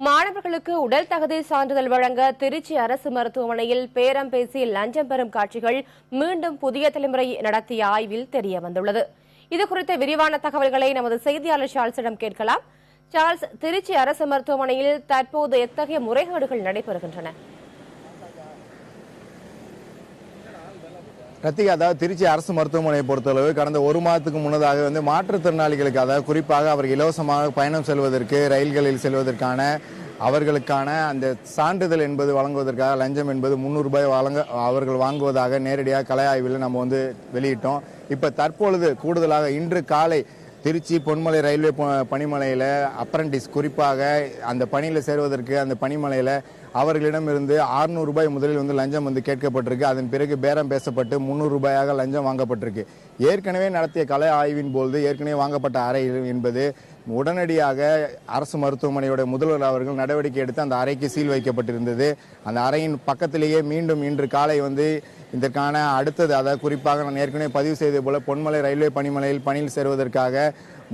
மாணவர்களுக்கு உடல் தகுதி சான்றிதழ் வழங்க திருச்சி அரசு மருத்துவமனையில் பேரம் பேசி லஞ்சம் பெறும் காட்சிகள் மீண்டும் புதிய தலைமுறை நடத்திய ஆய்வில் தெரியவந்துள்ளது. இதுகுறித்த விரிவான தகவல்களை நமது செய்தியாளர் சார்ல்ஸிடம் கேட்கலாம். சார்ல்ஸ், திருச்சி அரசு மருத்துவமனையில் தற்போது எத்தகைய முறைகேடுகள் நடைபெறுகின்றன? ரத்திகா, அதாவது திருச்சி அரசு மருத்துவமனையை பொறுத்தளவு கடந்த ஒரு மாதத்துக்கு முன்னதாக மாற்றுத்திறனாளிகளுக்கு, அதாவது குறிப்பாக அவர் இலவசமாக பயணம் செல்வதற்கு, ரயில்களில் செல்வதற்கான அவர்களுக்கான அந்த சான்றிதழ் என்பது வழங்குவதற்காக லஞ்சம் என்பது 300 ரூபாய் அவர்கள் வாங்குவதாக நேரடியாக கலை ஆய்வில் நம்ம வெளியிட்டோம். இப்ப தற்பொழுது கூடுதலாக இன்று காலை திருச்சி பொன்மலை ரயில்வே பணிமனையில அப்ரண்டிஸ், குறிப்பாக அந்த பணியில சேருவதற்கு அந்த பணிமனையில அவர்களிடம் இருந்து 600 ரூபாய் முதலில் லஞ்சம் கேட்கப்பட்டிருக்கு. அதன் பிறகு பேரம் பேசப்பட்டு 300 ரூபாயாக லஞ்சம் வாங்கப்பட்டிருக்கு. ஏற்கனவே நடத்திய கலை ஆய்வின் போது ஏற்கனவே வாங்கப்பட்ட அறை என்பது உடனடியாக அரசு மருத்துவமனையோட முதல்வர் அவர்கள் நடவடிக்கை எடுத்து அந்த அறைக்கு சீல் வைக்கப்பட்டிருந்தது. அந்த அறையின் பக்கத்திலேயே மீண்டும் இன்று காலை இதற்கான அடுத்தது, அதாவது குறிப்பாக நான் ஏற்கனவே பதிவு செய்தது போல பொன்மலை ரயில்வே பணியில் சேருவதற்காக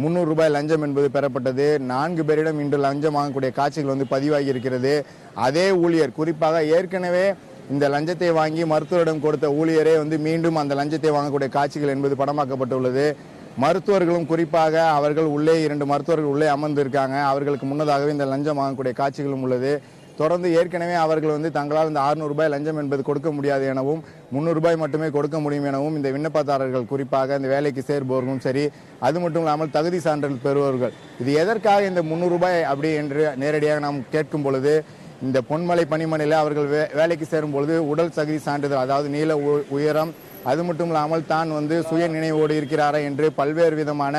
300 ரூபாய் லஞ்சம் என்பது பெறப்பட்டது. 4 பேரிடம் இன்று லஞ்சம் வாங்கக்கூடிய காட்சிகள் பதிவாகி இருக்கிறது. அதே ஊழியர், குறிப்பாக ஏற்கனவே இந்த லஞ்சத்தை வாங்கி மருத்துவரிடம் கொடுத்த ஊழியரே மீண்டும் அந்த லஞ்சத்தை வாங்கக்கூடிய காட்சிகள் என்பது படமாக்கப்பட்டுள்ளது. மருத்துவர்களும், குறிப்பாக அவர்கள் உள்ளே 2 மருத்துவர்கள் உள்ளே அமர்ந்திருக்காங்க. அவர்களுக்கு முன்னதாகவே இந்த லஞ்சம் வாங்கக்கூடிய காட்சிகளும் உள்ளது. தொடர்ந்து ஏற்கனவே அவர்கள் தங்களால் இந்த 600 ரூபாய் லஞ்சம் என்பது கொடுக்க முடியாது எனவும் 300 ரூபாய் மட்டுமே கொடுக்க முடியும் எனவும் இந்த விண்ணப்பதாரர்கள், குறிப்பாக இந்த வேலைக்கு சேர்பவர்களும் சரி, அது மட்டும் இல்லாமல் தகுதி சான்றிதழ் பெறுபவர்கள், இது எதற்காக இந்த 300 ரூபாய் அப்படி என்று நேரடியாக நாம் கேட்கும் பொழுது, இந்த பொன்மலை பணிமனையில் அவர்கள் வேலைக்கு சேரும் பொழுது உடல் தகுதி சான்றிதழ், அதாவது நீள உயரம், அது மட்டும் இல்லாமல் தான் சுய நினைவோடு இருக்கிறாரா என்று பல்வேறு விதமான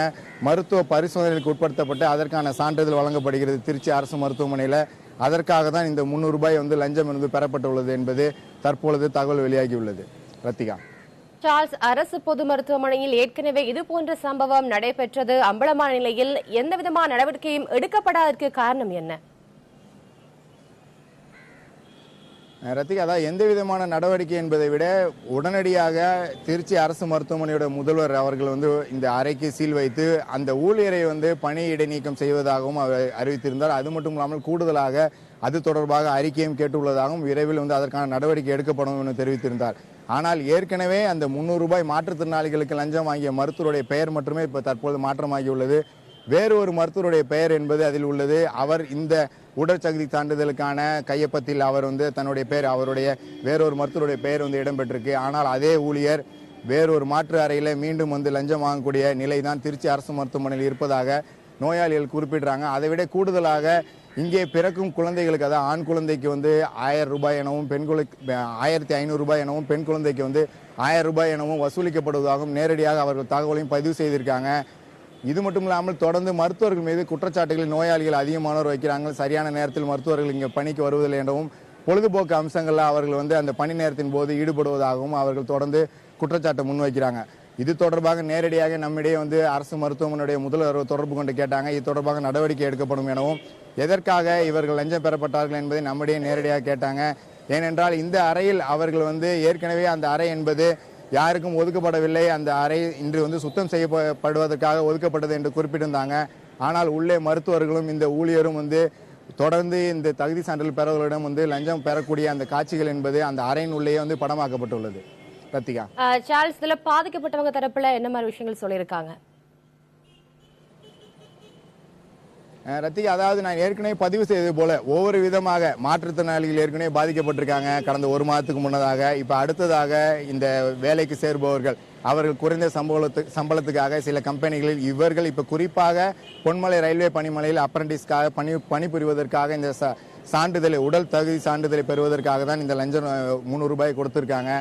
மருத்துவ பரிசோதனைகளுக்கு உட்படுத்தப்பட்டு அதற்கான சான்றிதழ் வழங்கப்படுகிறது திருச்சி அரசு மருத்துவமனையில். அதற்காக தான் இந்த 300 ரூபாய் லஞ்சம் பெறப்பட்டுள்ளது என்பது தற்பொழுது தகவல் வெளியாகியுள்ளது. ரத்திகா, சார்ல்ஸ், அரசு பொது மருத்துவமனையில் ஏற்கனவே இதுபோன்ற சம்பவம் நடைபெற்றது அம்பலமான நிலையில் எந்தவிதமான நடவடிக்கையும் எடுக்கப்படாததற்கு காரணம் என்ன? ரத்திகா, அதாவது எந்த விதமான நடவடிக்கை என்பதை விட உடனடியாக திருச்சி அரசு மருத்துவமனையோட முதல்வர் அவர்கள் இந்த அறைக்கு சீல் வைத்து அந்த ஊழியரை பணி இடைநீக்கம் செய்வதாகவும் அவர் அறிவித்திருந்தார். அது மட்டும் இல்லாமல் கூடுதலாக அது தொடர்பாக அறிக்கையும் கேட்டுள்ளதாகவும் விரைவில் அதற்கான நடவடிக்கை எடுக்கப்படும் என தெரிவித்திருந்தார். ஆனால் ஏற்கனவே அந்த 300 ரூபாய் மாற்றுத்திறனாளிகளுக்கு லஞ்சம் வாங்கிய மருத்துவருடைய பெயர் மட்டுமே இப்ப தற்போது மாற்றமாகியுள்ளது. வேறு ஒரு மருத்துவருடைய பெயர் என்பது அதில் உள்ளது. அவர் இந்த உடற்சக்தி சான்றிதழுக்கான கையொப்பத்தில் அவர் தன்னுடைய பெயர், அவருடைய வேறொரு மருத்துவருடைய பெயர் இடம்பெற்றிருக்கு. ஆனால் அதே ஊழியர் வேறொரு மாற்று அறையில் மீண்டும் லஞ்சம் வாங்கக்கூடிய நிலை தான் திருச்சி அரசு மருத்துவமனையில் இருப்பதாக நோயாளிகள் குறிப்பிடுறாங்க. அதை விட கூடுதலாக இங்கே பிறக்கும் குழந்தைகளுக்கு, அதாவது ஆண் குழந்தைக்கு 1000 ரூபாய் எனவும், பெண் குழந்தைக்கு 1500 ரூபாய் எனவும், பெண் குழந்தைக்கு 1000 ரூபாய் எனவும் வசூலிக்கப்படுவதாகவும் நேரடியாக அவர்கள் தகவலையும் பதிவு செய்திருக்காங்க. இது மட்டும் இல்லாமல் தொடர்ந்து மருத்துவர்கள் மீது குற்றச்சாட்டுகளை நோயாளிகள் அதிகமானோர் வைக்கிறாங்க. சரியான நேரத்தில் மருத்துவர்கள் இங்கே பணிக்கு வருவதில்லை எனவும், பொழுதுபோக்கு அம்சங்களில் அவர்கள் அந்த பணி நேரத்தின் போது ஈடுபடுவதாகவும் அவர்கள் தொடர்ந்து குற்றச்சாட்டை முன்வைக்கிறாங்க. இது தொடர்பாக நேரடியாக நம்மிடையே அரசு மருத்துவமனையுடைய முதல்வர் தொடர்பு கொண்டு கேட்டாங்க. இது தொடர்பாக நடவடிக்கை எடுக்கப்படும் எனவும், எதற்காக இவர்கள் லஞ்சம் பெறப்பட்டார்கள் என்பதை நம்மிடையே நேரடியாக கேட்டாங்க. ஏனென்றால் இந்த அறையில் அவர்கள் ஏற்கனவே அந்த அறை என்பது யாருக்கும் ஒதுக்கப்படவில்லை. அந்த அறை இன்று சுத்தம் செய்யப்படுவதற்காக ஒதுக்கப்பட்டது என்று குறிப்பிட்டிருந்தாங்க. ஆனால் உள்ளே மருத்துவர்களும் இந்த ஊழியரும் தொடர்ந்து இந்த தகுதி சான்றிதழ் பெறவர்களிடம் லஞ்சம் பெறக்கூடிய அந்த காட்சிகள் என்பது அந்த அறையின் உள்ளே படமாக்கப்பட்டுள்ளது. ரத்திகா, சார்ல்ஸ், இதுல பாதிக்கப்பட்டவங்க தரப்புல என்ன மாதிரி விஷயங்கள் சொல்லியிருக்காங்க? ரத்திகா, அதாவது நான் ஏற்கனவே பதிவு செய்தது போல ஒவ்வொரு விதமாக மாற்றுத்திறனாளிகள் ஏற்கனவே பாதிக்கப்பட்டிருக்காங்க கடந்த ஒரு மாதத்துக்கு முன்னதாக. இப்ப அடுத்ததாக இந்த வேலைக்கு சேர்பவர்கள், அவர்கள் குறைந்த சம்பளத்துக்காக சில கம்பெனிகளில் இவர்கள் இப்ப குறிப்பாக பொன்மலை ரயில்வே பணிமனையில் அப்ரண்டிஸ்காக பணிபுரிவதற்காக இந்த சான்றிதழை, உடல் தகுதி சான்றிதழை பெறுவதற்காக தான் இந்த லஞ்சம் 300 ரூபாய் கொடுத்திருக்காங்க.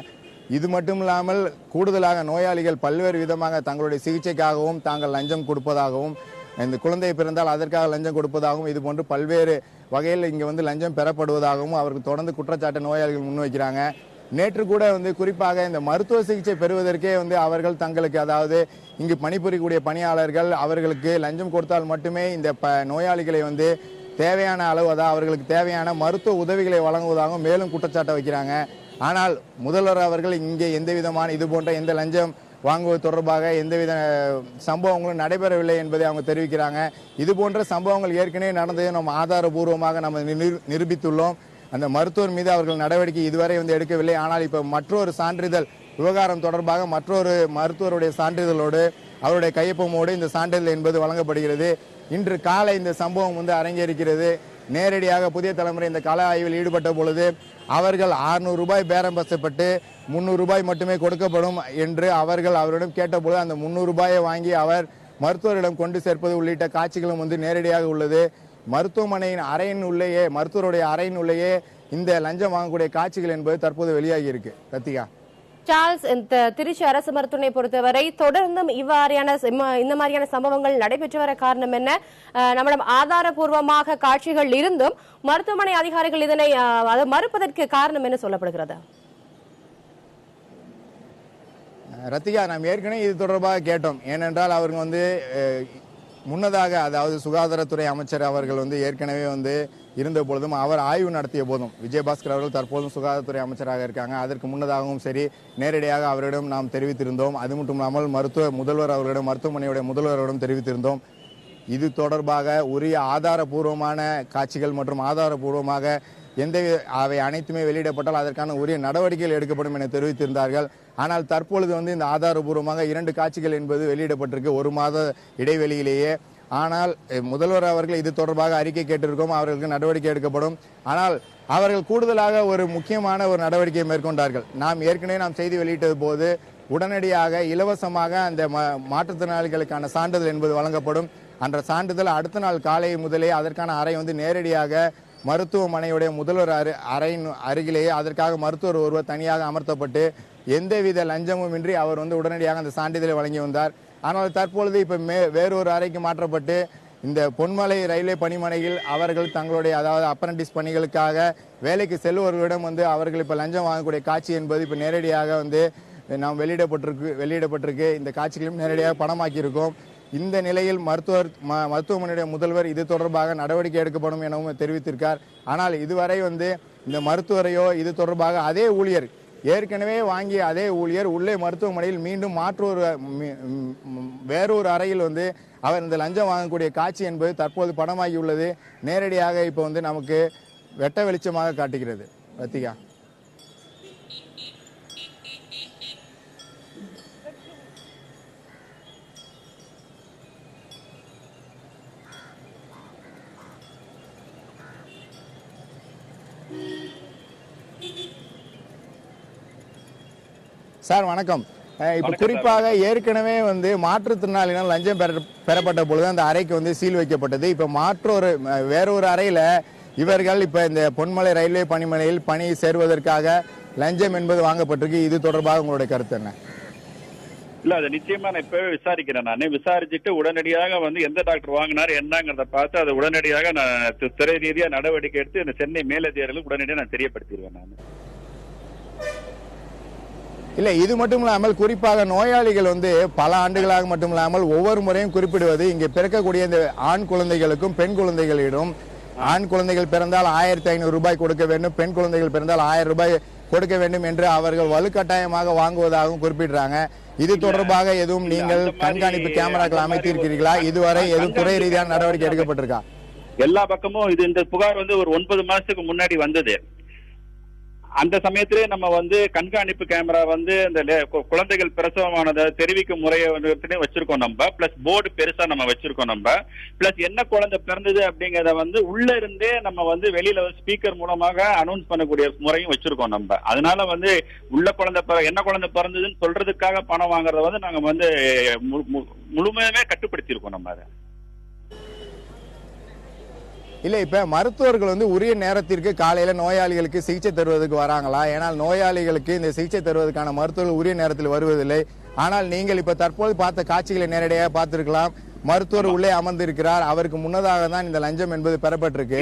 இது மட்டும் இல்லாமல் கூடுதலாக நோயாளிகள் பல்வேறு விதமாக தங்களுடைய சிகிச்சைக்காகவும் தாங்கள் லஞ்சம் கொடுப்பதாகவும், இந்த குழந்தை பிறந்தால் அதற்காக லஞ்சம் கொடுப்பதாகவும், இது போன்று பல்வேறு வகையில் இங்கே லஞ்சம் பெறப்படுவதாகவும் அவர்கள் தொடர்ந்து குற்றச்சாட்டை நோயாளிகள் முன்வைக்கிறாங்க. நேற்று கூட குறிப்பாக இந்த மருத்துவ சிகிச்சை பெறுவதற்கே அவர்கள் தங்களுக்கு, அதாவது இங்கு பணிபுரியக்கூடிய பணியாளர்கள் அவர்களுக்கு லஞ்சம் கொடுத்தால் மட்டுமே இந்த நோயாளிகளை தேவையான அளவு, அதாவது அவர்களுக்கு தேவையான மருத்துவ உதவிகளை வழங்குவதாகவும் மேலும் குற்றச்சாட்டை வைக்கிறாங்க. ஆனால் முதல்வர் அவர்கள் இங்கே எந்த விதமான இது போன்ற எந்த லஞ்சம் வாங்குவது தொடர்பாக எந்தவித சம்பவங்களும் நடைபெறவில்லை என்பதை அவங்க தெரிவிக்கிறாங்க. இது போன்ற சம்பவங்கள் ஏற்கனவே நடந்ததை நம்ம ஆதாரபூர்வமாக நம்ம நிரூபித்துள்ளோம். அந்த மருத்துவர் மீது அவர்கள் நடவடிக்கை இதுவரை எடுக்கவில்லை. ஆனால் இப்ப மற்றொரு சான்றிதழ் விவகாரம் தொடர்பாக மற்றொரு மருத்துவருடைய சான்றிதழோடு அவருடைய கையொப்பமோடு இந்த சான்றிதழ் என்பது வழங்கப்படுகிறது. இன்று காலை இந்த சம்பவம் அரங்கேறுகிறது. நேரடியாக புதிய தலைமுறை இந்த கள ஆய்வில் ஈடுபட்ட பொழுது அவர்கள் 600 ரூபாய் பேரம் பேசப்பட்டு 300 ரூபாய் மட்டுமே கொடுக்கப்படும் என்று அவரிடம் கேட்டபோது அந்த 300 ரூபாயை வாங்கி அவர் மருத்துவரிடம் கொண்டு சேர்ப்பது உள்ளிட்ட காட்சிகளும் நேரடியாக உள்ளது. மருத்துவமனையின் அறையின் உள்ளேயே மருத்துவருடைய அறையின் உள்ளேயே இந்த லஞ்சம் வாங்கக்கூடிய காட்சிகள் என்பது தற்போது வெளியாகி இருக்கு. ரத்திகா, சார்ல்ஸ், இந்த திருச்சி அரசு மருத்துவமனை பொறுத்தவரை தொடர்ந்தும் இந்த மாதிரியான சம்பவங்கள் நடைபெற்று வர காரணம் என்ன? நம்மிடம் ஆதாரபூர்வமாக காட்சிகள் இருந்தும் மருத்துவமனை அதிகாரிகள் இதனை மறுப்பதற்கு காரணம் என்ன சொல்லப்படுகிறது? ரத்திகா, நாம் ஏற்கனவே இது தொடர்பாக கேட்டோம். ஏனென்றால் அவர்கள் முன்னதாக, அதாவது சுகாதாரத்துறை அமைச்சர் அவர்கள் ஏற்கனவே இருந்த பொழுதும் அவர் ஆய்வு நடத்திய போதும் விஜயபாஸ்கர் அவர்கள் தற்போதும் சுகாதாரத்துறை அமைச்சராக இருக்காங்க. அதற்கு முன்னதாகவும் சரி நேரடியாக அவரிடம் நாம் தெரிவித்திருந்தோம். அது மட்டும் இல்லாமல் மருத்துவமனையுடைய முதல்வரிடம் தெரிவித்திருந்தோம். இது தொடர்பாக உரிய ஆதாரபூர்வமான காட்சிகள் மற்றும் ஆதாரபூர்வமாக அவை அனைத்துமே வெளியிடப்பட்டால் அதற்கான உரிய நடவடிக்கைகள் எடுக்கப்படும் என தெரிவித்திருந்தார்கள். ஆனால் தற்பொழுது இந்த ஆதாரபூர்வமாக 2 காட்சிகள் என்பது வெளியிடப்பட்டிருக்கு 1 மாத இடைவெளியிலேயே. ஆனால் முதல்வர் அவர்கள் இது தொடர்பாக அறிக்கை கேட்டிருக்கோம், அவர்களுக்கு நடவடிக்கை எடுக்கப்படும். ஆனால் அவர்கள் கூடுதலாக ஒரு முக்கியமான ஒரு நடவடிக்கையை மேற்கொண்டார்கள். நாம் ஏற்கனவே செய்தி வெளியிட்டது போது உடனடியாக இலவசமாக அந்த மாற்றுத்திறனாளிகளுக்கான சான்றிதழ் என்பது வழங்கப்படும். அந்த சான்றிதழ் அடுத்த நாள் காலை முதலே அதற்கான அறை நேரடியாக மருத்துவமனையுடைய முதல்வர் அறையின் அருகிலேயே அதற்காக மருத்துவர் ஒருவர் தனியாக அமர்த்தப்பட்டு எந்தவித லஞ்சமும் இன்றி அவர் உடனடியாக அந்த சான்றிதழை வழங்கி வந்தார். ஆனால் தற்பொழுது இப்ப வேறொரு அறைக்கு மாற்றப்பட்டு இந்த பொன்மலை ரயில்வே பணிமனையில் அவர்கள் தங்களுடைய அதாவது அப்ரண்டிஸ் பணிகளுக்காக வேலைக்கு செல்பவர்களிடம் அவர்கள் இப்ப லஞ்சம் வாங்கக்கூடிய காட்சி என்பது இப்ப நேரடியாக நாம் வெளியிடப்பட்டிருக்கு. இந்த காட்சிகளையும் நேரடியாக படமாக்கி இருக்கோம். இந்த நிலையில் மருத்துவமனையுடைய முதல்வர் இது தொடர்பாக நடவடிக்கை எடுக்கப்படும் எனவும் தெரிவித்திருக்கார். ஆனால் இதுவரை இந்த மருத்துவரையோ இது தொடர்பாக அதே ஊழியர் ஏற்கனவே வாங்கிய அதே ஊழியர் உள்ளே மருத்துவமனையில் மீண்டும் வேறொரு அறையில் அவர் இந்த லஞ்சம் வாங்கக்கூடிய காட்சி என்பது தற்போது படமாகியுள்ளது. நேரடியாக இப்போ நமக்கு வெட்ட வெளிச்சமாக காட்டுகிறது. ரத்திகா, சார் வணக்கம். இப்ப குறிப்பாக ஏற்கனவே மாற்றுத்திறனாளிகள் லஞ்சம் பெறப்பட்ட பொழுது அந்த அறைக்கு சீல் வைக்கப்பட்டது. இப்ப வேறொரு அறையில இவர்கள் இப்ப இந்த பொன்மலை ரயில்வே பணிமனையில் பணி சேருவதற்காக லஞ்சம் என்பது வாங்கப்பட்டிருக்கு. இது தொடர்பாக உங்களுடைய கருத்து என்ன? இல்ல, அதை நிச்சயமா நான் இப்பவே விசாரிக்கிறேன். நான் விசாரிச்சுட்டு உடனடியாக எந்த டாக்டர் வாங்கினார் என்னங்கிறத பார்த்து அதை உடனடியாக நான் துறை ரீதியா நடவடிக்கை எடுத்து இந்த சென்னை மேலதிகாரிகளுக்கு உடனடியாக நான் தெரியப்படுத்திடுவேன். நான் இல்ல, இது மட்டும் இல்லாமல் குறிப்பாக நோயாளிகள் பல ஆண்டுகளாக மட்டும் இல்லாமல் ஒவ்வொரு முறையும் குறிப்பிடுவது இங்கே பிறக்கக்கூடிய இந்த ஆண் குழந்தைகளுக்கும் பெண் குழந்தைகளிடம் ஆண் குழந்தைகள் பிறந்தால் 1500 ரூபாய் கொடுக்க வேண்டும், பெண் குழந்தைகள் பிறந்தால் 1000 ரூபாய் கொடுக்க வேண்டும் என்று அவர்கள் வலுக்கட்டாயமாக வாங்குவதாகவும் குறிப்பிடுறாங்க. இது தொடர்பாக எதுவும் நீங்கள் கண்காணிப்பு கேமராக்கள் அமைத்திருக்கிறீர்களா? இதுவரை எதுவும் துறை ரீதியான நடவடிக்கை எடுக்கப்பட்டிருக்கா? எல்லா பக்கமும் இந்த புகார் ஒரு 9 மாசத்துக்கு முன்னாடி வந்தது. அந்த சமயத்திலே நம்ம கண்காணிப்பு கேமரா இந்த குழந்தைகள் பிரசவமானதை தெரிவிக்கும் முறையை வச்சிருக்கோம் நம்ம. பிளஸ் போர்டு பெருசா நம்ம வச்சிருக்கோம் நம்ம. பிளஸ் என்ன குழந்தை பிறந்தது அப்படிங்கறத உள்ள இருந்தே நம்ம வெளியில ஸ்பீக்கர் மூலமாக அனௌன்ஸ் பண்ணக்கூடிய முறையும் வச்சிருக்கோம் நம்ம. அதனால உள்ள என்ன குழந்தை பிறந்ததுன்னு சொல்றதுக்காக பணம் வாங்குறத நாங்க முழுமையுமே கட்டுப்படுத்தியிருக்கோம் நம்ம. அதை இல்ல, இப்ப மருத்துவர்கள் உரிய நேரத்திற்கு காலையில நோயாளிகளுக்கு சிகிச்சை தருவதற்கு வராங்களா? ஏனால் நோயாளிகளுக்கு இந்த சிகிச்சை தருவதற்கான மருத்துவர்கள் உரிய நேரத்தில் வருவதில்லை. ஆனால் நீங்கள் இப்ப தற்போது பார்த்த காட்சிகளை நேரடியாக பார்த்திருக்கலாம். மருத்துவர் உள்ளே அமர்ந்திருக்கிறார். அவருக்கு முன்னதாக தான் இந்த லஞ்சம் என்பது பெறப்பட்டிருக்கு.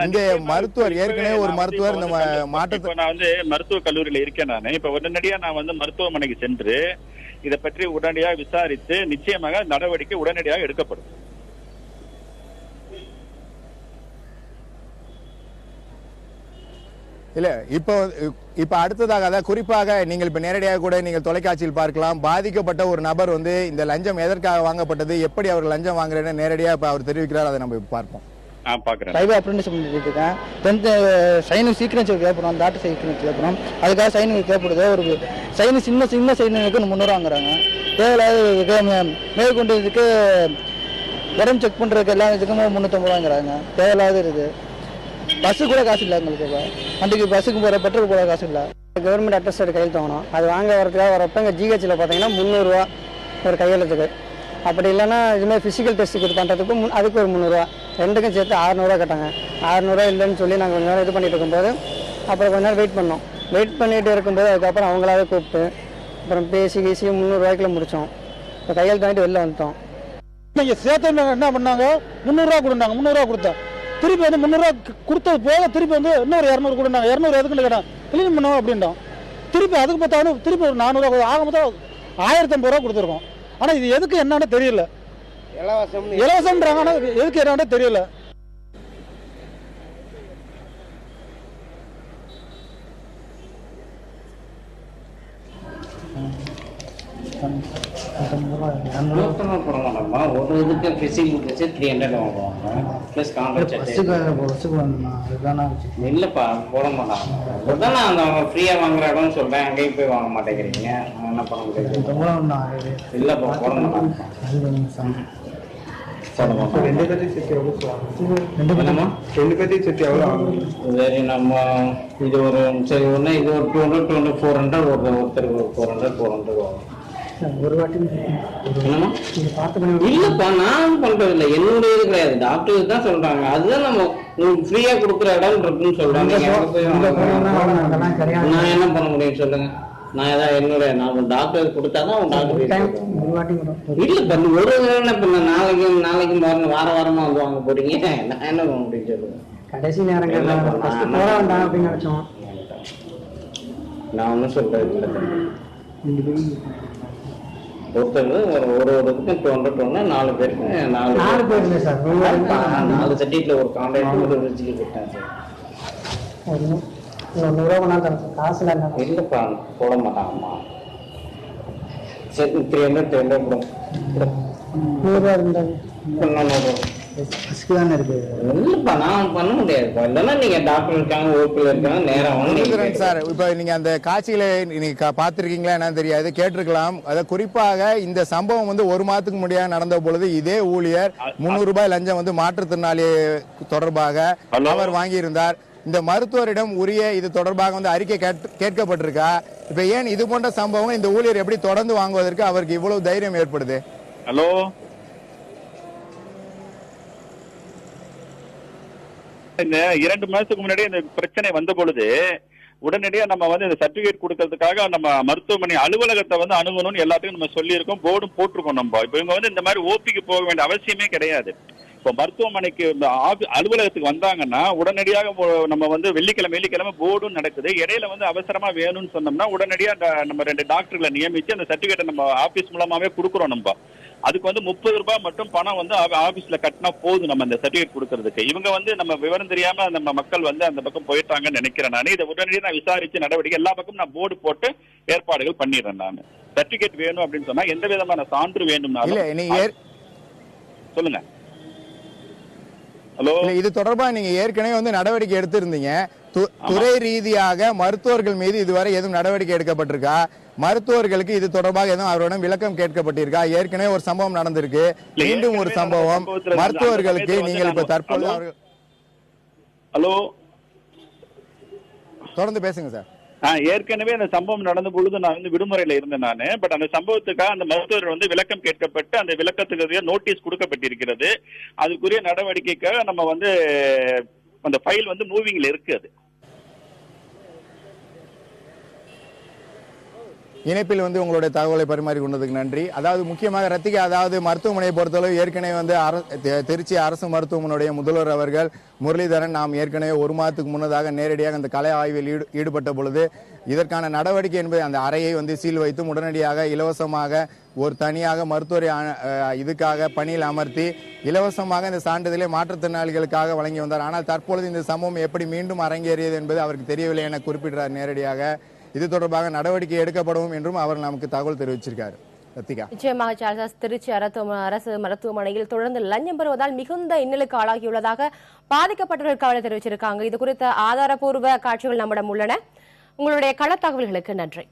இந்த மருத்துவர் ஏற்கனவே ஒரு மருத்துவர் இந்த மாற்றத்தை நான் மருத்துவக் கல்லூரியில இருக்கேன். நான் இப்ப உடனடியா நான் மருத்துவமனைக்கு சென்று இதை பற்றி உடனடியாக விசாரித்து நிச்சயமாக நடவடிக்கை உடனடியாக எடுக்கப்படும். இல்ல இப்ப அடுத்ததாக அதாவது குறிப்பாக நீங்கள் இப்ப நேரடியாக கூட நீங்கள் தொலைக்காட்சியில் பார்க்கலாம், பாதிக்கப்பட்ட ஒரு நபர் வந்து இந்த லஞ்சம் எதற்காக வாங்கப்பட்டது, எப்படி அவர் லஞ்சம் வாங்குறேன்னு நேரடியாக இப்ப அவர் தெரிவிக்கிறார். அதை நம்ம பார்ப்போம். சைபர் அப்ரெண்டிஸ் பண்ணிட்டு இருக்கேன். 10th சைனு சீக்கிரம் கேட்பறோம், டாட்டா சீக்கிரம் கேட்பறோம். அதுக்காக சைனு கேட்படுது. ஒரு சைனு சின்ன சைனுக்கு 300 வாங்குறாங்க. தேவையில்லாத மேற்கொண்டு இதுக்கு உடம்பு செக் பண்றதுக்கு எல்லா இதுக்கும் 350 வாங்குறாங்க. தேவையில்லாத இருக்கு. பஸ்ஸு கூட காசு இல்லை எங்களுக்கு. வண்டிக்கு பஸ்ஸுக்கு போகிற பெட்ரோல் போட காசு இல்லை. கவர்மெண்ட் அட்டஸ்டட் கையெழுத்து வாங்கணும். அது வாங்க வரதுக்காக வரப்போ இங்கே ஜிஹெச்சில் பார்த்தீங்கன்னா 300 ரூபா ஒரு கையெழுத்துக்கு. அப்படி இல்லைன்னா இதுமாதிரி ஃபிசிக்கல் டெஸ்ட் இது பண்ணுறதுக்கு அதுக்கு ஒரு 300 ரூபா, ரெண்டுக்கும் சேர்த்து 600 ரூபா கட்டாங்க. 600 ரூபா இல்லைன்னு சொல்லி நாங்கள் கொஞ்சம் நேரம் இது பண்ணிட்டு இருக்கும்போது அப்புறம் கொஞ்ச நேரம் வெயிட் பண்ணோம். வெயிட் பண்ணிட்டு இருக்கும்போது அதுக்கப்புறம் அவங்களாவே கூப்பிட்டு அப்புறம் பேசி 300 ரூபாய்க்குள்ள முடித்தோம். இப்போ கையெழுத்து வாங்கிட்டு வெளில வந்துட்டோம். நீங்கள் சேர்த்து என்ன பண்ணாங்க, 300 ரூபா கொடுத்தாங்க. 300 ரூபா கொடுத்தேன். திருப்பி வந்து 300 ரூபா கொடுத்தது போக திருப்பி வந்து இன்னொரு 200 கொடுத்தாங்க. 200 எதுக்குன்னு கேட்டேன், கிளீன் பண்ணுவோம் அப்படின்ட்டோம். திருப்பி அதுக்கு பார்த்தாலும் திருப்பி ஒரு 400 ரூபா ஆக மொத்தம் 1050 ரூபா கொடுத்துருக்கோம். ஆனால் இது எதுக்கு என்னன்னு தெரியல. இலவசம்ன்றாங்க, ஆனால் எதுக்கு என்னன்னு தெரியல. ஒரு இதுக்கு பிசிக்கல் டெஸ்ட் 300 வாங்குவாங்க. ப்ளஸ் கான்ட்ராக்ட் இல்லைப்பா போட மாட்டாங்க. அதுதான் அந்த ஃப்ரீயாக வாங்குற இடம்னு சொல்கிறேன். அங்கேயும் போய் வாங்க மாட்டேங்கிறீங்க. என்ன பண்ண முடியாது. இல்லைப்பா போட மாட்டாங்க. சரி நம்ம இது ஒரு சரி ஒன்று இது ஒரு 200 400 ஒருத்தருக்கு 400 ஒரு வாட்டி இல்லப்பா நான் பண்றது இல்லை. என்னுடைய இது கிடையாது, டாக்டர் தான் சொல்றாங்க. அதுதான் நம்ம உங்களுக்கு ஃப்ரீயா கொடுக்குற இடம் இருக்குன்னு சொல்றாங்க. நான் என்ன பண்ண முடியும் சொல்லுங்க. நான் ஏதாவது என்னுடைய நான் டாக்டர் கொடுத்தாதான் அவங்க டாக்டர் இல்லப்பா. ஒரு இப்ப நாளைக்கு பாருங்க வாரமா வந்து வாங்க போறீங்க. நான் என்ன பண்ண முடியும் சொல்லுங்க. கடைசி நேரம் நான் ஒன்னும் சொல்றது இல்லை. ஒருத்தர் ஒரு இதுக்கு 4 பேருக்கு 4 பேருக்கு சார் 4 சர்டிஃபிகேட்ல ஒரு கான்ட்ராக்ட் ஒரு ரிஜிஸ்டர் கொடுத்தேன் சார். காசுல இல்லப்பா போட மாட்டாங்கம்மா. சரி 300 கூட இல்லப்பா நான் பண்ண முடியாதுப்பா. இல்லைன்னா நீங்க டாக்டர் இருக்காங்க, ஓபில இருக்காங்க, நேரம் சார். இப்ப நீங்க அந்த காட்சிகளை நீங்க பாத்திருக்கீங்களா என்னன்னு தெரியாது, கேட்டிருக்கலாம். அதாவது குறிப்பாக இந்த சம்பவம் வந்து 1 மாதத்துக்கு முடியாது நடந்த பொழுது இதே ஊழியர் 300 ரூபாய் லஞ்சம் வந்து மாற்றுத்திறனாளி தொடர்பாக அவர் வாங்கியிருந்தார். இந்த மருத்துவரிடம் உரிய இது தொடர்பாக வந்து அறிக்கை கேட்கப்பட்டிருக்கா? இப்ப ஏன் இது போன்ற சம்பவம் இந்த ஊழியர் எப்படி தொடர்ந்து வாங்குவதற்கு அவருக்கு இவ்வளவு தைரியம் ஏற்படுது? ஹலோ, இந்த 2 மாசத்துக்கு முன்னாடி இந்த பிரச்சனை வந்த பொழுது உடனடியா நம்ம வந்து இந்த சர்டிபிகேட் கொடுக்கறதுக்காக நம்ம மருத்துவமனை அலுவலகத்தை வந்து அணுகணும்னு எல்லாத்துக்கும் நம்ம சொல்லியிருக்கோம், போர்டும் போட்டிருக்கோம். நம்ம இப்ப இவங்க வந்து இந்த மாதிரி ஓபிக்கு போக வேண்டிய அவசியமே கிடையாது. இப்போ மருத்துவமனைக்கு அலுவலகத்துக்கு வந்தாங்கன்னா உடனடியாக நம்ம வந்து வெள்ளிக்கிழமை போர்டும் நடக்குது. இடையில வந்து அவசரமா வேணும்னு சொன்னோம்னா உடனடியா நம்ம 2 டாக்டர்களை நியமிச்சு அந்த சர்டிபிகேட்டை நம்ம ஆபீஸ் மூலமாவே கொடுக்குறோம். நம்ம அதுக்கு வந்து 30 ரூபாய் மட்டும் பணம் வந்து ஆபீஸ்ல கட்டினா போதும் நம்ம அந்த சர்டிபிகேட் கொடுக்கறதுக்கு. இவங்க வந்து நம்ம விவரம் தெரியாம நம்ம மக்கள் வந்து அந்த பக்கம் போயிட்டாங்கன்னு நினைக்கிறேன். நான் இதை உடனடியாக நான் விசாரிச்சு நடவடிக்கை எல்லா பக்கம் நான் போர்டு போட்டு ஏற்பாடுகள் பண்ணிடுறேன். நான் சர்டிபிகேட் வேணும் அப்படின்னு சொன்னா எந்த விதமான சான்று வேணும்னாலும் சொல்லுங்க. ஹலோ, இது தொடர்பாக நீங்க ஏற்கனவே வந்து நடவடிக்கை எடுத்திருந்தீங்க. துறை ரீதியாக மருத்துவர்கள் மீது இதுவரை எதுவும் நடவடிக்கை எடுக்கப்பட்டிருக்கா? மருத்துவர்களுக்கு இது தொடர்பாக எதுவும் அவரிடம் விளக்கம் கேட்கப்பட்டிருக்கா? ஏற்கனவே ஒரு சம்பவம் நடந்திருக்கு, மீண்டும் ஒரு சம்பவம். மருத்துவர்களுக்கு நீங்கள் இப்ப தற்போது ஹலோ தொடர்ந்து பேசுங்க சார். ஏற்கனவே அந்த சம்பவம் நடந்த பொழுது நான் வந்து விடுமுறையில இருந்தேன் நானு. பட் அந்த சம்பவத்துக்காக அந்த மருத்துவர் வந்து விளக்கம் கேட்கப்பட்டு அந்த விளக்கத்துக்கு நோட்டீஸ் கொடுக்கப்பட்டிருக்கிறது. அதுக்குரிய நடவடிக்கைக்காக நம்ம வந்து அந்த ஃபைல் வந்து மூவிங்ல இருக்கு. அது இணைப்பில் வந்து உங்களுடைய தகவலை பரிமாறி கொண்டதுக்கு நன்றி. அதாவது முக்கியமாக ரத்திகா, அதாவது மருத்துவமனையை பொறுத்தளவு ஏற்கனவே வந்து திருச்சி அரசு மருத்துவமனையுடைய முதல்வர் அவர்கள் முரளிதரன் நாம் ஏற்கனவே 1 மாதத்துக்கு முன்னதாக நேரடியாக அந்த கலை ஆய்வில் ஈடுபட்ட பொழுது இதற்கான நடவடிக்கை என்பது அந்த அறையை வந்து சீல் வைத்தும் உடனடியாக இலவசமாக ஒரு தனியாக மருத்துவரை இதுக்காக பணியில் அமர்த்தி இலவசமாக இந்த சான்றிதழை மாற்றுத்திறனாளிகளுக்காக வழங்கி வந்தார். ஆனால் தற்பொழுது இந்த சம்பவம் எப்படி மீண்டும் அரங்கேறியது என்பது அவருக்கு தெரியவில்லை என குறிப்பிட்டார். நேரடியாக இது தொடர்பாக நடவடிக்கை எடுக்கப்படும் என்றும் அவர் நமக்கு தகவல் தெரிவிச்சிருக்காரு. நிச்சயமாக சார்ல்ஸ், திருச்சி அரசு மருத்துவமனையில் தொடர்ந்து லஞ்சம் பெறுவதால் மிகுந்த இன்னலுக்கு ஆளாகியுள்ளதாக பாதிக்கப்பட்டவர்கள் கவலை தெரிவிச்சிருக்காங்க. இது குறித்த ஆதாரப்பூர்வ காட்சிகள் நம்மிடம் உள்ளன. உங்களுடைய கள தகவல்களுக்கு நன்றி.